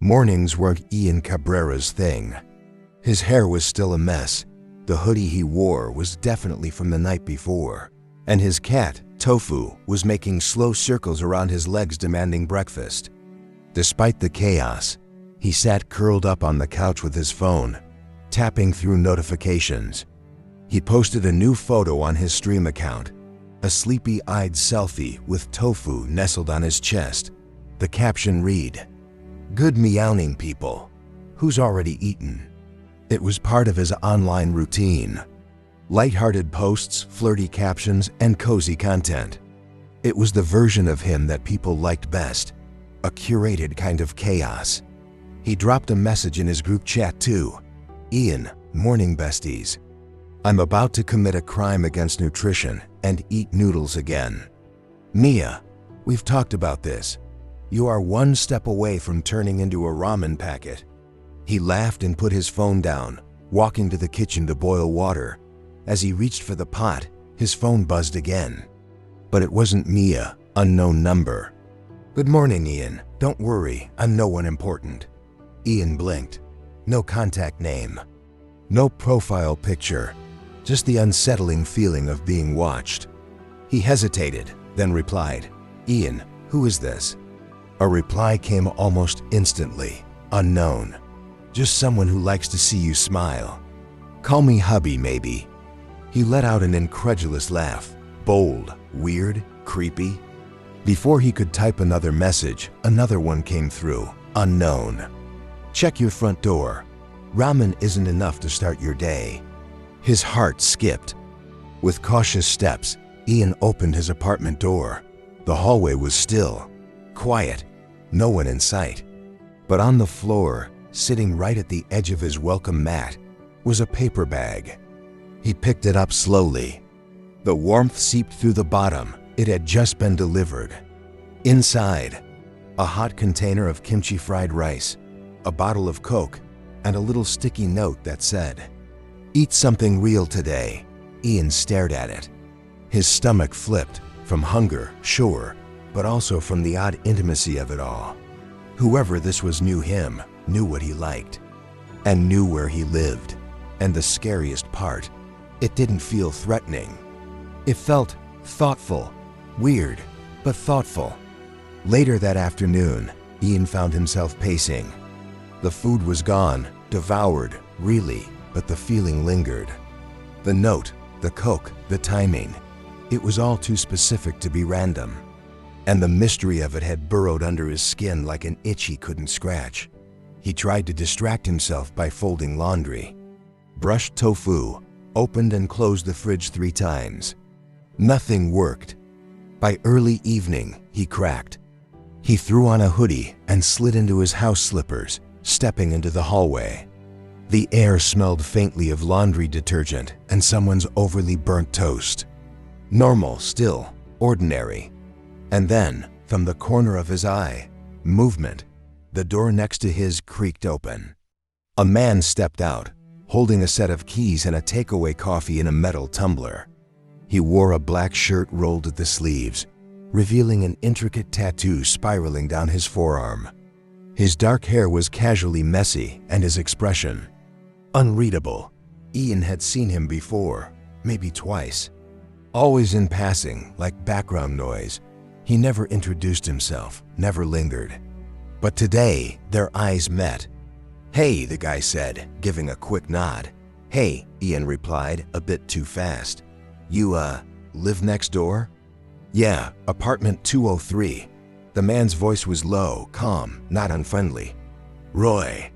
Mornings weren't Ian Cabrera's thing. His hair was still a mess, the hoodie he wore was definitely from the night before, and his cat, Tofu, was making slow circles around his legs demanding breakfast. Despite the chaos, he sat curled up on the couch with his phone, tapping through notifications. He posted a new photo on his stream account, a sleepy-eyed selfie with Tofu nestled on his chest. The caption read, "Good meowing, people. Who's already eaten?" It was part of his online routine. Light-hearted posts, flirty captions, and cozy content. It was the version of him that people liked best, a curated kind of chaos. He dropped a message in his group chat too. "Ian, morning besties. I'm about to commit a crime against nutrition and eat noodles again. Mia, we've talked about this. You are one step away from turning into a ramen packet." He laughed and put his phone down, walking to the kitchen to boil water. As he reached for the pot, his phone buzzed again. But it wasn't Mia, unknown number. "Good morning, Ian. Don't worry, I'm no one important." Ian blinked. No contact name. No profile picture. Just the unsettling feeling of being watched. He hesitated, then replied, "Ian, who is this?" A reply came almost instantly. "Unknown. Just someone who likes to see you smile. Call me hubby, maybe." He let out an incredulous laugh. Bold, weird, creepy. Before he could type another message, another one came through. "Unknown. Check your front door. Ramen isn't enough to start your day." His heart skipped. With cautious steps, Ian opened his apartment door. The hallway was still, quiet, no one in sight. But on the floor, sitting right at the edge of his welcome mat, was a paper bag. He picked it up slowly. The warmth seeped through the bottom. It had just been delivered. Inside, a hot container of kimchi fried rice, a bottle of Coke, and a little sticky note that said, "Eat something real today." Ian stared at it. His stomach flipped, from hunger, sure, but also from the odd intimacy of it all. Whoever this was knew him, knew what he liked, and knew where he lived. And the scariest part, it didn't feel threatening. It felt thoughtful, weird, but thoughtful. Later that afternoon, Ian found himself pacing. The food was gone, devoured, really, but the feeling lingered. The note, the Coke, the timing, it was all too specific to be random. And the mystery of it had burrowed under his skin like an itch he couldn't scratch. He tried to distract himself by folding laundry. Brushed Tofu, opened and closed the fridge 3 times. Nothing worked. By early evening, he cracked. He threw on a hoodie and slid into his house slippers, stepping into the hallway. The air smelled faintly of laundry detergent and someone's overly burnt toast. Normal, still, ordinary. And then, from the corner of his eye, movement. The door next to his creaked open. A man stepped out, holding a set of keys and a takeaway coffee in a metal tumbler. He wore a black shirt rolled at the sleeves, revealing an intricate tattoo spiraling down his forearm. His dark hair was casually messy, and his expression unreadable. Ian had seen him before, maybe twice. Always in passing, like background noise. He never introduced himself, never lingered. But today, their eyes met. "Hey," the guy said, giving a quick nod. "Hey," Ian replied, a bit too fast. "You, live next door?" "Yeah, apartment 203. The man's voice was low, calm, not unfriendly. "Roy."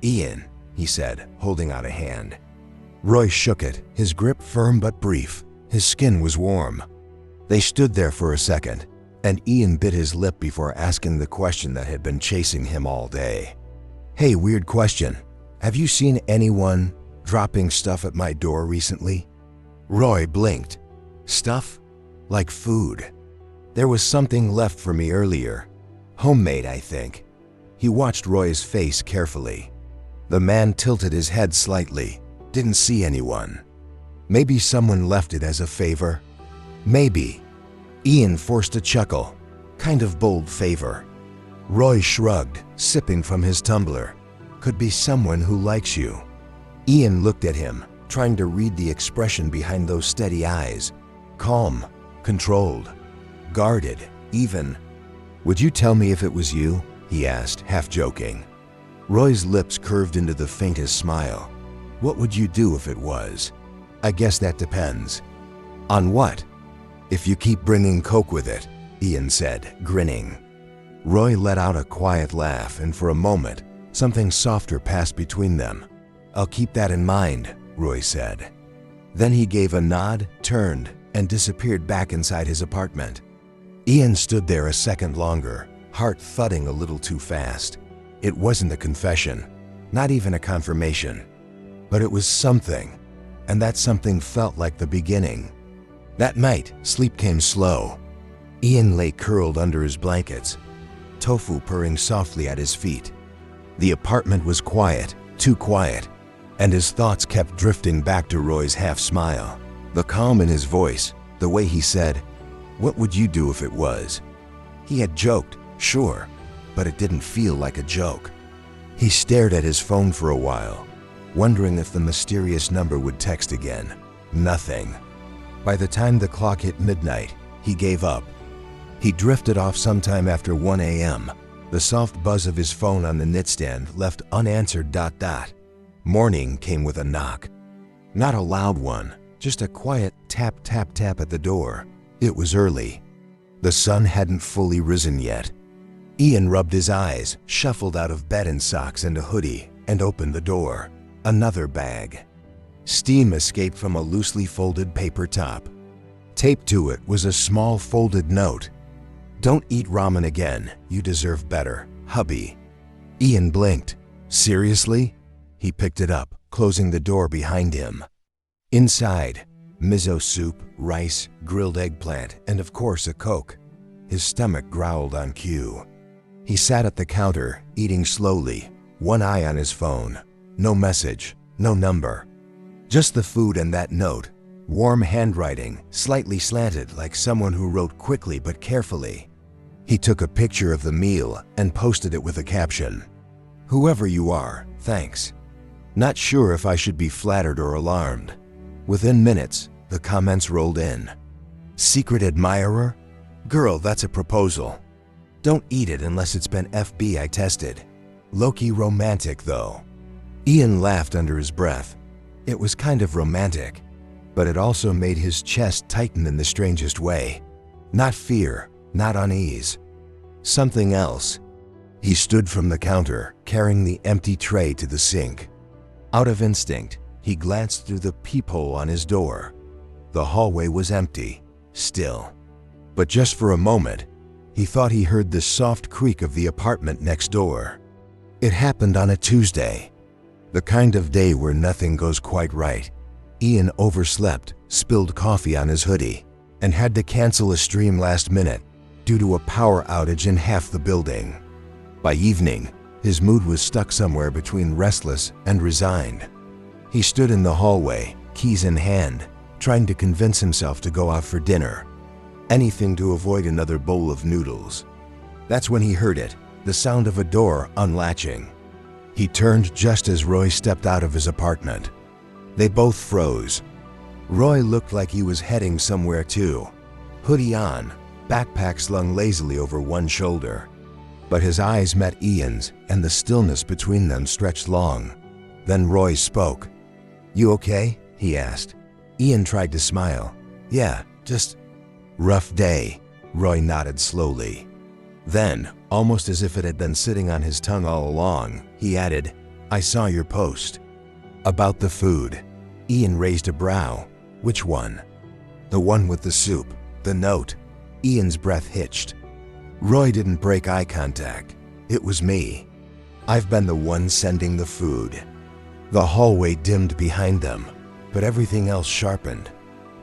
"Ian," he said, holding out a hand. Roy shook it, his grip firm but brief. His skin was warm. They stood there for a second, and Ian bit his lip before asking the question that had been chasing him all day. "Hey, weird question. Have you seen anyone dropping stuff at my door recently?" Roy blinked. "Stuff? Like food?" "There was something left for me earlier. Homemade, I think." He watched Roy's face carefully. The man tilted his head slightly, didn't see anyone. Maybe someone left it as a favor? Maybe. Ian forced a chuckle. Kind of bold favor. Roy shrugged, sipping from his tumbler. Could be someone who likes you. Ian looked at him, trying to read the expression behind those steady eyes. Calm, controlled, guarded, even. Would you tell me if it was you? He asked, half joking. Roy's lips curved into the faintest smile. What would you do if it was? I guess that depends. On what? If you keep bringing Coke with it, Ian said, grinning. Roy let out a quiet laugh, and for a moment, something softer passed between them. I'll keep that in mind, Roy said. Then he gave a nod, turned, and disappeared back inside his apartment. Ian stood there a second longer, heart thudding a little too fast. It wasn't a confession, not even a confirmation, but it was something, and that something felt like the beginning. That night, sleep came slow. Ian lay curled under his blankets, Tofu purring softly at his feet. The apartment was quiet, too quiet, and his thoughts kept drifting back to Roy's half smile. The calm in his voice, the way he said, "What would you do if it was?" He had joked, sure, but it didn't feel like a joke. He stared at his phone for a while, wondering if the mysterious number would text again. Nothing. By the time the clock hit midnight, he gave up. He drifted off sometime after 1 a.m. The soft buzz of his phone on the nightstand left unanswered ... Morning came with a knock. Not a loud one, just a quiet tap, tap, tap at the door. It was early. The sun hadn't fully risen yet. Ian rubbed his eyes, shuffled out of bed in socks and a hoodie, and opened the door. Another bag. Steam escaped from a loosely folded paper top. Taped to it was a small folded note. "Don't eat ramen again. You deserve better, hubby." Ian blinked. Seriously? He picked it up, closing the door behind him. Inside, miso soup, rice, grilled eggplant, and of course a Coke. His stomach growled on cue. He sat at the counter, eating slowly, one eye on his phone. No message, no number. Just the food and that note. Warm handwriting, slightly slanted like someone who wrote quickly but carefully. He took a picture of the meal and posted it with a caption. "Whoever you are, thanks. Not sure if I should be flattered or alarmed." Within minutes, the comments rolled in. "Secret admirer? Girl, that's a proposal. Don't eat it unless it's been FBI tested. Low-key romantic, though." Ian laughed under his breath. It was kind of romantic, but it also made his chest tighten in the strangest way. Not fear, not unease. Something else. He stood from the counter, carrying the empty tray to the sink. Out of instinct, he glanced through the peephole on his door. The hallway was empty, still. But just for a moment, he thought he heard the soft creak of the apartment next door. It happened on a Tuesday. The kind of day where nothing goes quite right. Ian overslept, spilled coffee on his hoodie, and had to cancel a stream last minute due to a power outage in half the building. By evening, his mood was stuck somewhere between restless and resigned. He stood in the hallway, keys in hand, trying to convince himself to go out for dinner. Anything to avoid another bowl of noodles. That's when he heard it, the sound of a door unlatching. He turned just as Roy stepped out of his apartment. They both froze. Roy looked like he was heading somewhere too. Hoodie on, backpack slung lazily over one shoulder. But his eyes met Ian's, and the stillness between them stretched long. Then Roy spoke. "You okay?" he asked. Ian tried to smile. "Yeah, just rough day," Roy nodded slowly. Then, almost as if it had been sitting on his tongue all along, he added, "I saw your post." About the food. Ian raised a brow. "Which one?" "The one with the soup, the note." Ian's breath hitched. Roy didn't break eye contact. "It was me. I've been the one sending the food." The hallway dimmed behind them, but everything else sharpened.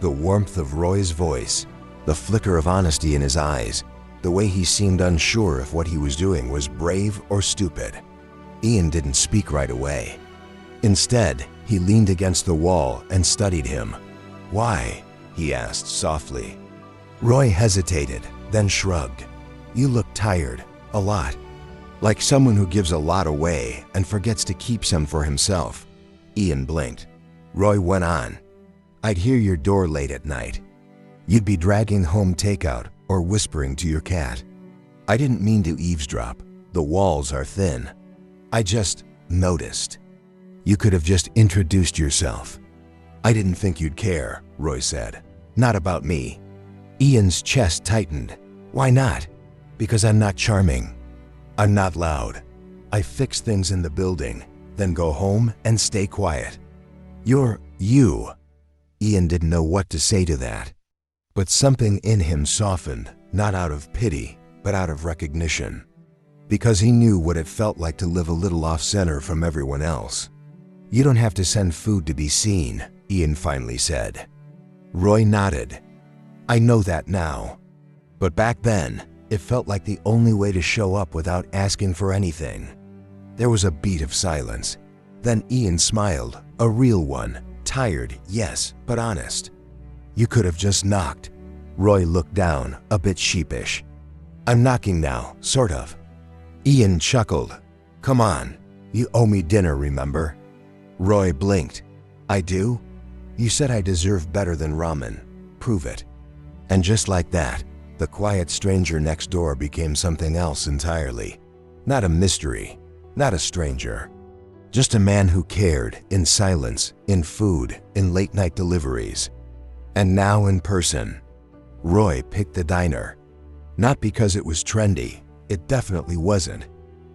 The warmth of Roy's voice, the flicker of honesty in his eyes, the way he seemed unsure if what he was doing was brave or stupid. Ian didn't speak right away. Instead, he leaned against the wall and studied him. "Why?" he asked softly. Roy hesitated, then shrugged. "You look tired, a lot." Like someone who gives a lot away and forgets to keep some for himself. Ian blinked. Roy went on. I'd hear your door late at night. You'd be dragging home takeout or whispering to your cat. I didn't mean to eavesdrop. The walls are thin. I just noticed. You could have just introduced yourself. I didn't think you'd care, Roy said. Not about me. Ian's chest tightened. Why not? Because I'm not charming. I'm not loud. I fix things in the building, then go home and stay quiet. You're you. Ian didn't know what to say to that. But something in him softened, not out of pity, but out of recognition. Because he knew what it felt like to live a little off-center from everyone else. You don't have to send food to be seen, Ian finally said. Roy nodded. I know that now. But back then, it felt like the only way to show up without asking for anything. There was a beat of silence. Then Ian smiled, a real one, tired, yes, but honest. You could have just knocked. Roy looked down, a bit sheepish. I'm knocking now, sort of. Ian chuckled. Come on, you owe me dinner, remember? Roy blinked. I do? You said I deserve better than ramen. Prove it. And just like that, the quiet stranger next door became something else entirely. Not a mystery, not a stranger. Just a man who cared, in silence, in food, in late-night deliveries. And now in person. Roy picked the diner. Not because it was trendy, it definitely wasn't.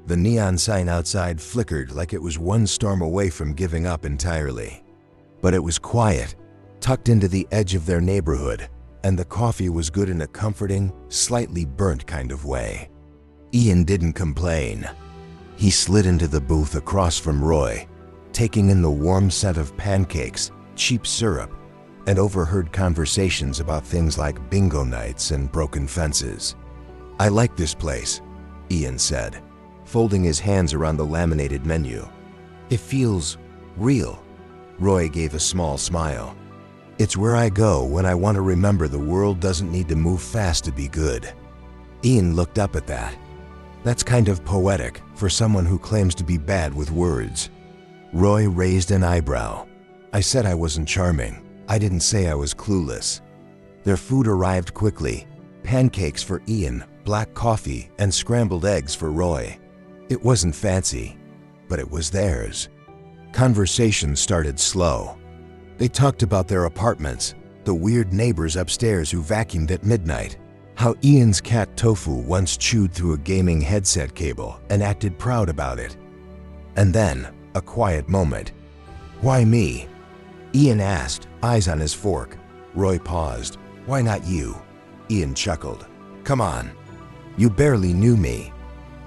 The neon sign outside flickered like it was one storm away from giving up entirely. But it was quiet, tucked into the edge of their neighborhood, and the coffee was good in a comforting, slightly burnt kind of way. Ian didn't complain. He slid into the booth across from Roy, taking in the warm scent of pancakes, cheap syrup, and overheard conversations about things like bingo nights and broken fences. I like this place, Ian said, folding his hands around the laminated menu. It feels real. Roy gave a small smile. It's where I go when I want to remember the world doesn't need to move fast to be good. Ian looked up at that. That's kind of poetic for someone who claims to be bad with words. Roy raised an eyebrow. I said I wasn't charming. I didn't say I was clueless. Their food arrived quickly. Pancakes for Ian, black coffee, and scrambled eggs for Roy. It wasn't fancy, but it was theirs. Conversation started slow. They talked about their apartments, the weird neighbors upstairs who vacuumed at midnight, how Ian's cat Tofu once chewed through a gaming headset cable and acted proud about it. And then, a quiet moment. Why me? Ian asked, eyes on his fork. Roy paused. Why not you? Ian chuckled. Come on. You barely knew me.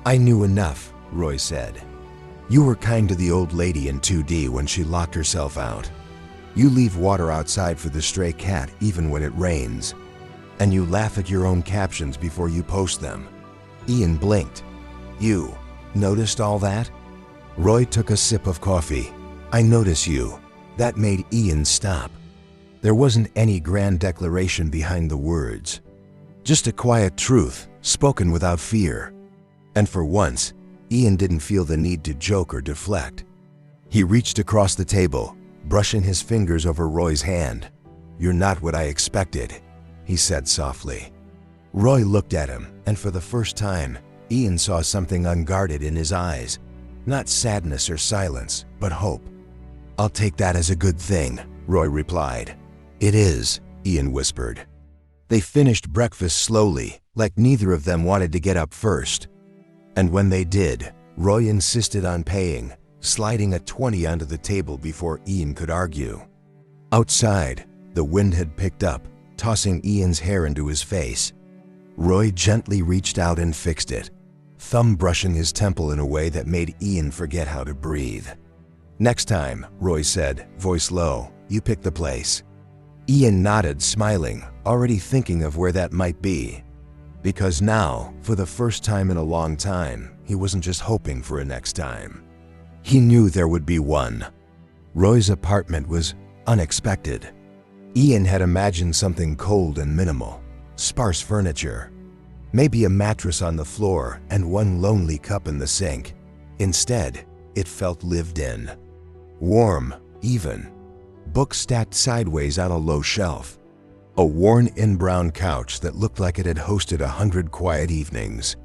I knew enough, Roy said. You were kind to the old lady in 2D when she locked herself out. You leave water outside for the stray cat even when it rains. And you laugh at your own captions before you post them. Ian blinked. You noticed all that? Roy took a sip of coffee. I notice you. That made Ian stop. There wasn't any grand declaration behind the words. Just a quiet truth, spoken without fear. And for once, Ian didn't feel the need to joke or deflect. He reached across the table, brushing his fingers over Roy's hand. You're not what I expected, he said softly. Roy looked at him, and for the first time, Ian saw something unguarded in his eyes. Not sadness or silence, but hope. I'll take that as a good thing, Roy replied. It is, Ian whispered. They finished breakfast slowly, like neither of them wanted to get up first. And when they did, Roy insisted on paying, sliding a 20 onto the table before Ian could argue. Outside, the wind had picked up, tossing Ian's hair into his face. Roy gently reached out and fixed it, thumb brushing his temple in a way that made Ian forget how to breathe. Next time, Roy said, voice low, you pick the place. Ian nodded, smiling, already thinking of where that might be. Because now, for the first time in a long time, he wasn't just hoping for a next time. He knew there would be one. Roy's apartment was unexpected. Ian had imagined something cold and minimal, sparse furniture. Maybe a mattress on the floor and one lonely cup in the sink. Instead, it felt lived in. Warm, even. Books stacked sideways on a low shelf. A worn-in brown couch that looked like it had hosted 100 quiet evenings.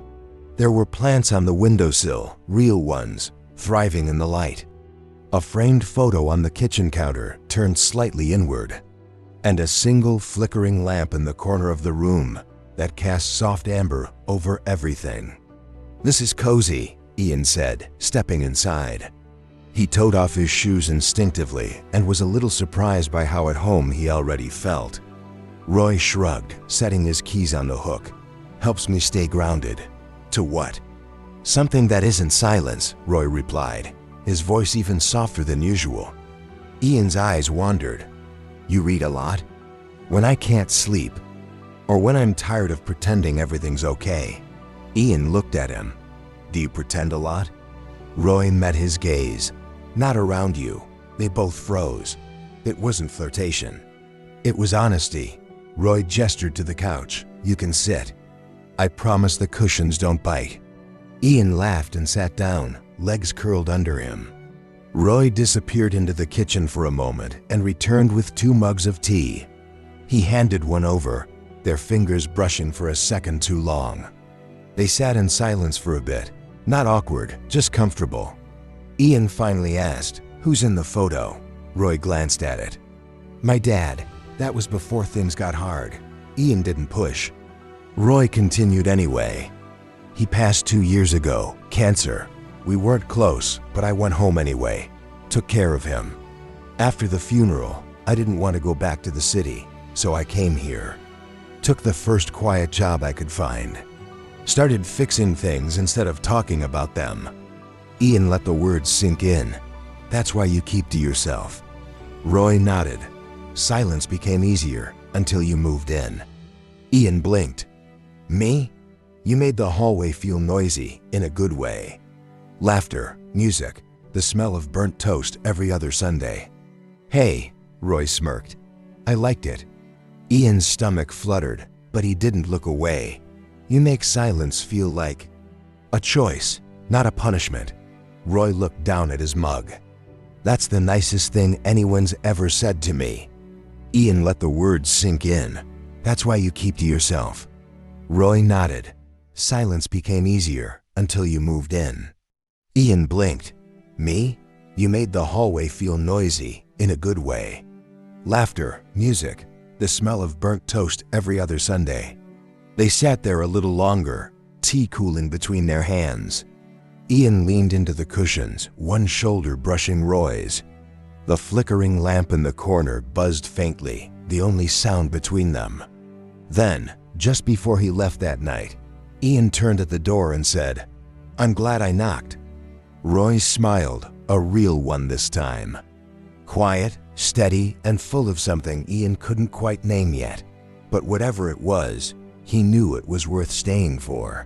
There were plants on the windowsill, real ones, thriving in the light. A framed photo on the kitchen counter turned slightly inward, and a single flickering lamp in the corner of the room that cast soft amber over everything. "This is cozy," Ian said, stepping inside. He toed off his shoes instinctively and was a little surprised by how at home he already felt. Roy shrugged, setting his keys on the hook. "Helps me stay grounded." "To what?" "Something that isn't silence," Roy replied, his voice even softer than usual. Ian's eyes wandered. "You read a lot?" "When I can't sleep, or when I'm tired of pretending everything's okay." Ian looked at him. "Do you pretend a lot?" Roy met his gaze. "Not around you." They both froze. It wasn't flirtation. It was honesty. Roy gestured to the couch. "You can sit. I promise the cushions don't bite." Ian laughed and sat down, legs curled under him. Roy disappeared into the kitchen for a moment and returned with 2 mugs of tea. He handed one over, their fingers brushing for a second too long. They sat in silence for a bit, not awkward, just comfortable. Ian finally asked, "Who's in the photo?" Roy glanced at it. "My dad. That was before things got hard." Ian didn't push. Roy continued anyway. "He passed 2 years ago, cancer. We weren't close, but I went home anyway. Took care of him. After the funeral, I didn't want to go back to the city, so I came here. Took the first quiet job I could find. Started fixing things instead of talking about them." Ian let the words sink in. "That's why you keep to yourself." Roy nodded. Silence became easier until you moved in. Ian blinked. "Me? You made the hallway feel noisy in a good way. Laughter, music, the smell of burnt toast every other Sunday." "Hey," Roy smirked. "I liked it." Ian's stomach fluttered, but he didn't look away. "You make silence feel like a choice, not a punishment." Roy looked down at his mug. "That's the nicest thing anyone's ever said to me." Ian let the words sink in. "That's why you keep to yourself." Roy nodded. Silence became easier until you moved in. Ian blinked. "Me? You made the hallway feel noisy in a good way. Laughter, music, the smell of burnt toast every other Sunday." They sat there a little longer, tea cooling between their hands. Ian leaned into the cushions, one shoulder brushing Roy's. The flickering lamp in the corner buzzed faintly, the only sound between them. Then, just before he left that night, Ian turned at the door and said, "I'm glad I knocked." Roy smiled, a real one this time. Quiet, steady, and full of something Ian couldn't quite name yet. But whatever it was, he knew it was worth staying for.